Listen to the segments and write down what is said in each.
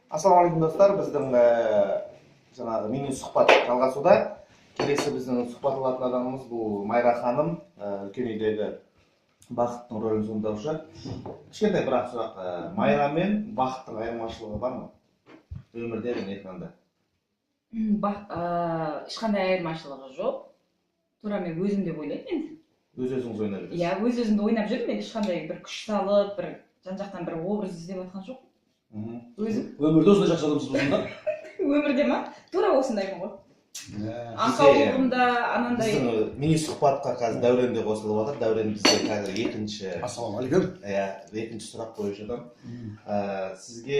Ассалаумағалейкум достар, біздің жаңағы мини сұхбат жалғасуда. Келесі біздің сұхбат алатын адамымыз бұл Майра ханым, үлкен үйдегі бақыттың рөлін сомдаушы. Кішкентай бірақ сұрақ, Майра мен бақыттың айырмашылығы бар ма? Өмірде және экранда. Ешқандай айырмашылығы жоқ. Тура мен өзім деп ойлаймын енді. Өз-өзіңіз ойнап жүрсіз? Иә, өз-өзімді ойнап жүрмін. Мен ешқандай бір күш салып, бір жан-жақтан бір образ іздеп жатқан жоқ. Өзім. Өмірде осындай жақсы адамсыз болғанда? Өмірде ма? Тура осындаймын ғой. Ақаулығымда анандай. Біздің мини сұхбатқа қазір Дәурен де қосылып жатыр. Дәурен бізде қазір екінші. Ассалаумағалейкум. Иә, екінші сұрақ қоюшы адам. Сізге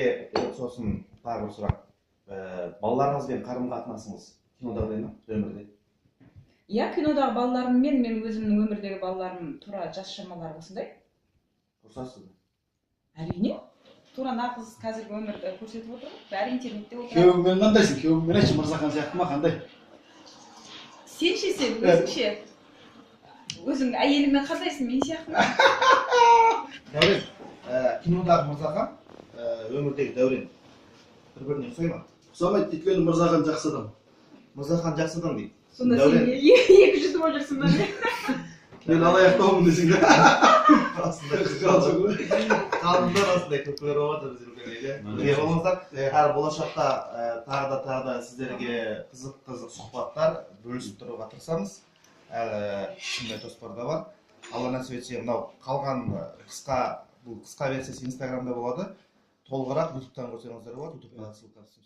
сосын тағы бір сұрақ. Балаларыңызбен қарым-қатынасыңыз кинодағыдай ма, өмірде? Иә, кинодағы балаларыммен мен өзімнің өмірдегі балаларым тура жас шамалары осындай. Ұрсасыз ба? Әрине. Тура нағыз қазіргі өмірді көрсетіп отыр. Бәрі интернетте отыр. Күйеуіңмен қандайсың? Күйеуіңмен айтшы, Мырзахан сияқты ма, қандай? Сен ше, сен өзіңше. Өзің әйеліңмен қандайсың, мен сияқты ма? Дәурен, кинодағы Мырзахан, өмірдегі Дәурен бір-біріне ұқсай ма? Ұқсамайды, өйткені Мырзахан жақсы адам. Мырзахан жақсы адам дейді. Сонда сен екі жүзі болып жүрсің ба? Мен алаяқтаумын десең де. Қалыңдар осындай көпкілер болыватыр біз үлкен үйде. Егер болмасақ, болашақта тағы да сіздерге қызық сұхбаттар бөлісіп тұруға тырысамыз. Ішінде жоспарда бар. Алла нәсіп етсе, мынау қалған қысқа версиясы Инстаграмда болады. Толығырақ ютубтан көрсеңіздер болады. Ютубқа ссылкасы